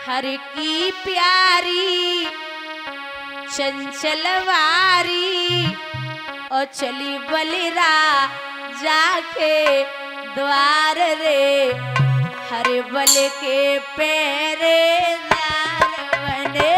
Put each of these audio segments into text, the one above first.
हर की प्यारी चंचलवारी और चली बलिरा जाके द्वार रे हर बल के पहरेदार बने।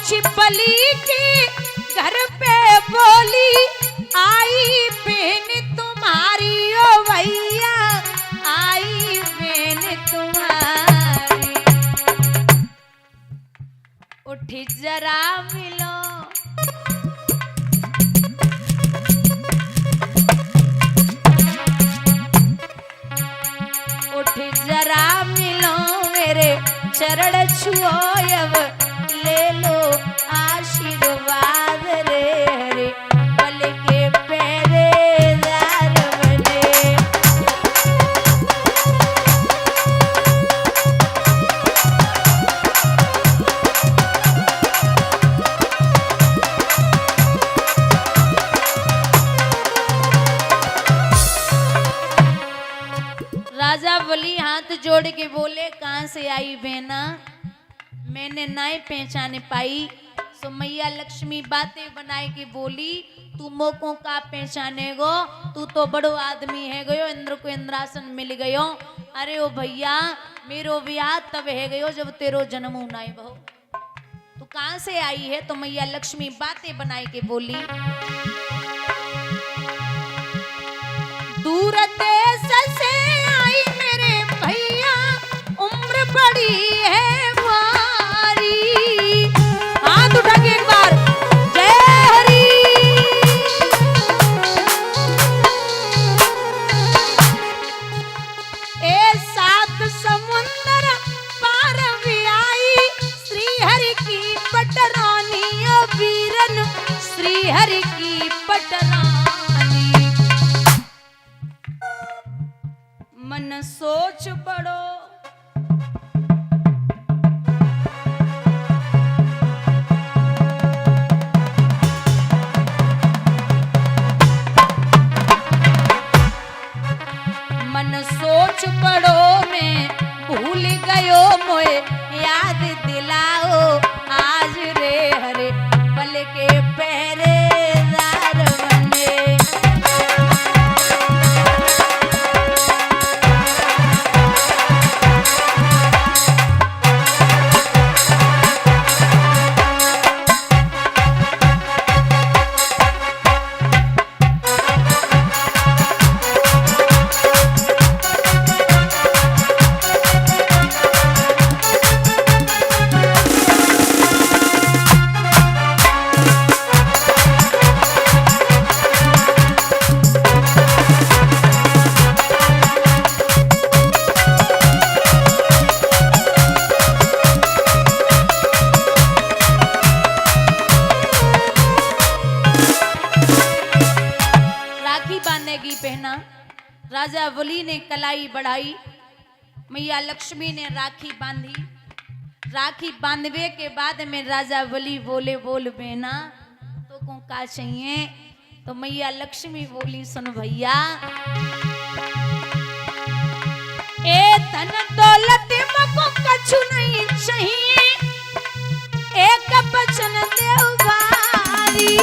छिपली के घर पे बोली आई बहन तुम्हारी ओ भैया आई बहन तुम्हारी उठी जरा मिलो उठी जरा मिलो मेरे चरण छुओ अब ले लो आशीर्वाद रे हरे बल के पहरेदार बने। राजा बलि हाथ जोड़ के बोले कहां से आई बहना मैंने नाई पहचाने पाई। सो मैया लक्ष्मी बातें बनाए के बोली तू मोको का पहचाने गो तू तो बड़ो आदमी है गयो इंद्र को इंद्रासन मिल गयो। अरे ओ भैया मेरो ब्याह तब है गयो जब तेरो जन्म नाई बहु तू कहां से आई है। तो मैया लक्ष्मी बातें बनाए के बोली दूर देश से आई मेरे भैया उम्र बड़ी है हरि की पटरानी मन सोच पड़ो मन सोच पड़ो मैं भूल गयो मोए याद दिलाओ आज रे हरे बल के पहरेदार बने। पहना राजा बलि ने कलाई बढ़ाई मैया लक्ष्मी ने राखी बांधी। राखी बांधवे के बाद में राजा बलि बोले बोल बहना तो को का चाहिए। तो मैया लक्ष्मी बोली सुन भैया ए धन दौलत मको कछु नहीं चाहिए एक बचन देव भारी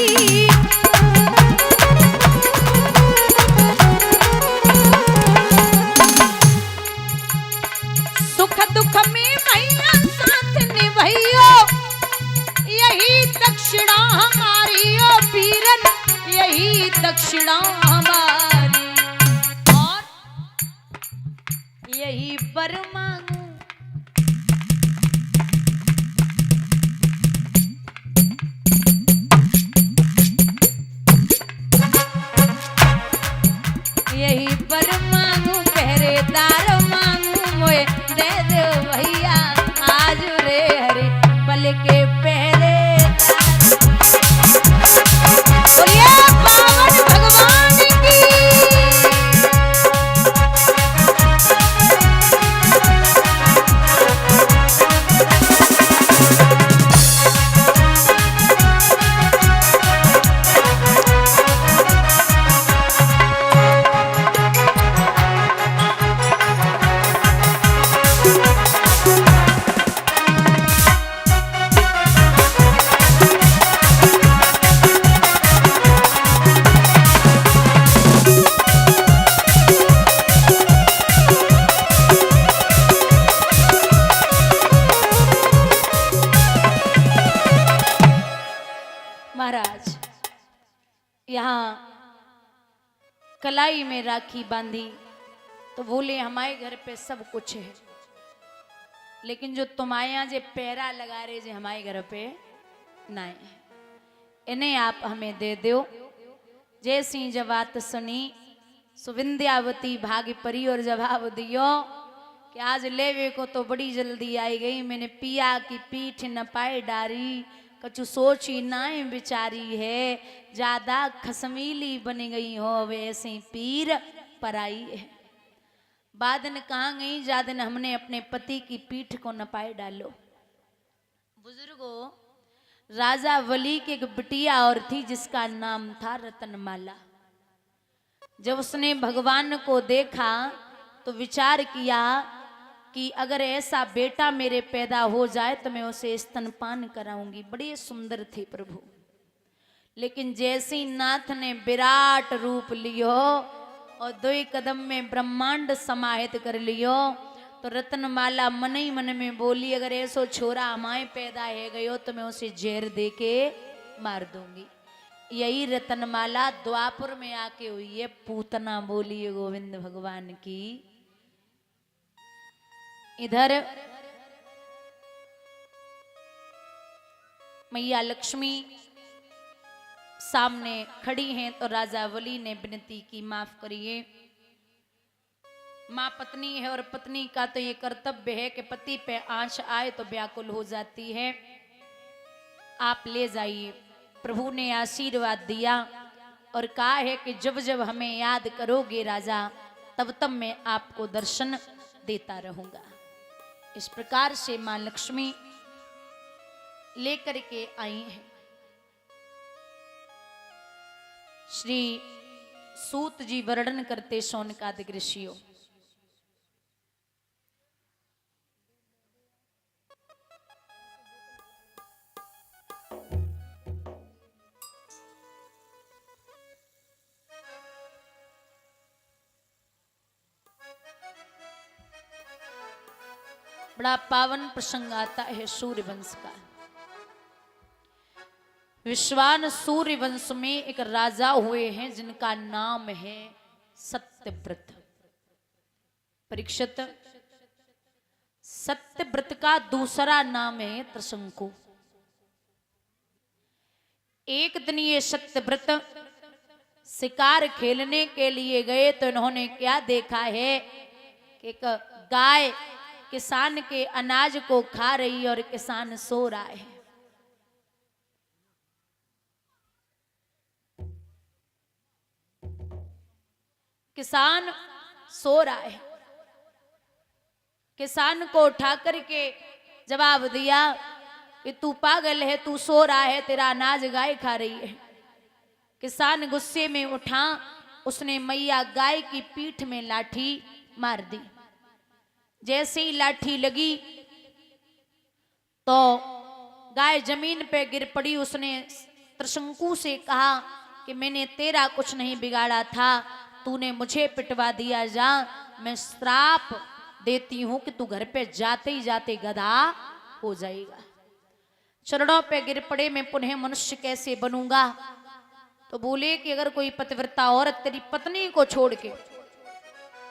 दक्षिणा हमारी और यही वर मांगू पर मांगू पहरेदार मांगू मोए दे दो भैया आज रे हरे पल के पहरे। बोलिए पावन भगवान की। महाराज यहाँ कलाई में राखी बांधी तो बोले हमारे घर पे सब कुछ है, लेकिन जो तुम आया जे पैरा लगा रहे जे हमारे घर पे नहीं, इन्हें आप हमें दे दो। जैसी जब बात सुनी सुविंध्यावती भागी परी और जवाब दियो कि आज लेवे को तो बड़ी जल्दी आई गई, मैंने पिया की पीठ न पाए डारी, कछु सोची नाए बिचारी है, ज्यादा खसमीली बन गई हो वैसे पीर पराई है। बादन कहाँ गई, जादन हमने अपने पति की पीठ को नपाए डालो। बुजुर्गों, राजा वली की एक बिटिया और थी जिसका नाम था रतनमाला। जब उसने भगवान को देखा तो विचार किया कि अगर ऐसा बेटा मेरे पैदा हो जाए तो मैं उसे स्तनपान कराऊंगी। बड़े सुंदर थे प्रभु, लेकिन जैसे नाथ ने विराट रूप लियो और 2 कदम में ब्रह्मांड समाहित कर लियो तो रतनमाला मन ही मन में बोली अगर ऐसो छोरा हमारे पैदा है गयो तो मैं उसे जहर दे के मार दूंगी। यही रतनमाला द्वापुर में आके हुई है पूतना बोली है गोविंद भगवान की। इधर मैया लक्ष्मी सामने खड़ी हैं तो राजा वली ने विनती की माफ करिए, माँ पत्नी है और पत्नी का तो ये कर्तव्य है कि पति पे आंच आए तो व्याकुल हो जाती है, आप ले जाइए। प्रभु ने आशीर्वाद दिया और कहा है कि जब जब हमें याद करोगे राजा तब तब मैं आपको दर्शन देता रहूंगा। इस प्रकार से मां लक्ष्मी लेकर के आई हैं। श्री सूत जी वर्णन करते शौनकादिक ऋषियों, बड़ा पावन प्रसंग आता है सूर्य वंश का। विश्वान सूर्य वंश में एक राजा हुए हैं जिनका नाम है सत्यव्रत। परीक्षित, सत्यव्रत का दूसरा नाम है त्रिशंकु। एक दिन ये सत्यव्रत शिकार खेलने के लिए गए तो इन्होंने क्या देखा है कि एक गाय किसान के अनाज को खा रही और किसान सो रहा है। किसान सो रहा है। किसान को उठा करके जवाब दिया कि तू पागल है, तू सो रहा है, तेरा अनाज गाय खा रही है। किसान गुस्से में उठा, उसने मैया गाय की पीठ में लाठी मार दी। जैसे ही लाठी लगी तो गाय जमीन पे गिर पड़ी। उसने त्रिशंकु से कहा कि मैंने तेरा कुछ नहीं बिगाड़ा था, तूने मुझे पिटवा दिया। जा, मैं श्राप देती हूं कि तू घर पे जाते ही जाते गधा हो जाएगा। चरणों पे गिर पड़े, मैं पुनः मनुष्य कैसे बनूंगा। तो बोले कि अगर कोई पतिव्रता औरत तेरी पत्नी को छोड़ के,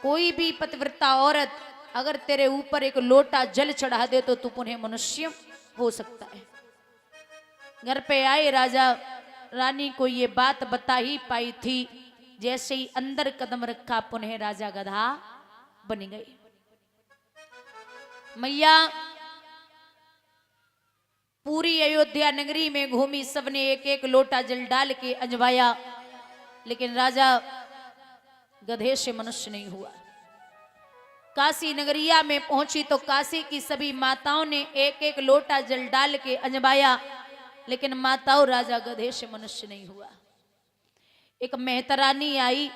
कोई भी पतिव्रता औरत अगर तेरे ऊपर एक लोटा जल चढ़ा दे तो तू पुनः मनुष्य हो सकता है। घर पे आए राजा रानी को ये बात बता ही पाई थी जैसे ही अंदर कदम रखा पुनः राजा गधा बन गए। मैया पूरी अयोध्या नगरी में घूमी, सबने एक एक लोटा जल डाल के अजवाया, लेकिन राजा गधे से मनुष्य नहीं हुआ। काशी नगरिया में पहुंची तो काशी की सभी माताओं ने एक एक लोटा जल डाल के अजवाया, लेकिन माताओं राजा गधे से मनुष्य नहीं हुआ। एक मेहतरानी आई,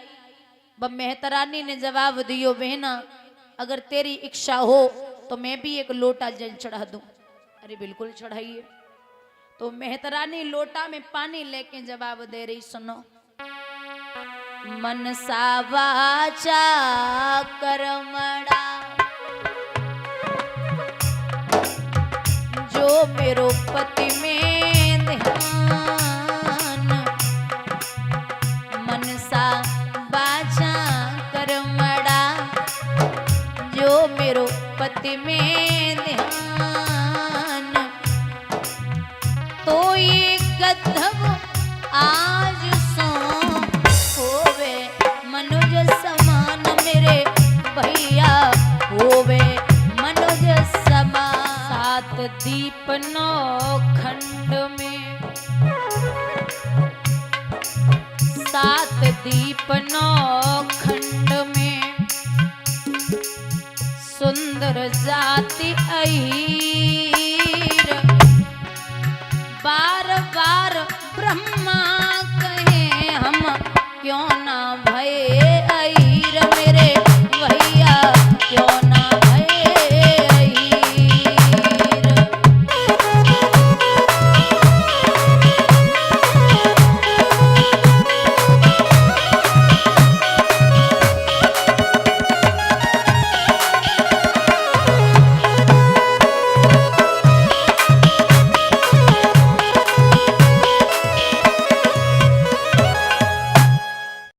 वह मेहतरानी ने जवाब दियो, बहना अगर तेरी इच्छा हो तो मैं भी एक लोटा जल चढ़ा दूं। अरे बिल्कुल चढ़ाइए। तो मेहतरानी लोटा में पानी लेके जवाब दे रही, सुनो। मनसा वाचा कर्मणा जो मेरो पति में ध्यान, मनसा वाचा कर्मणा जो मेरो पति में ध्यान, तो ये गद्धव आज सो होवे मनुज समान, मेरे भैया होवे मनुज समान। सात दीप नौ खंड में, सात दीप नौ खंड में सुंदर जाति आई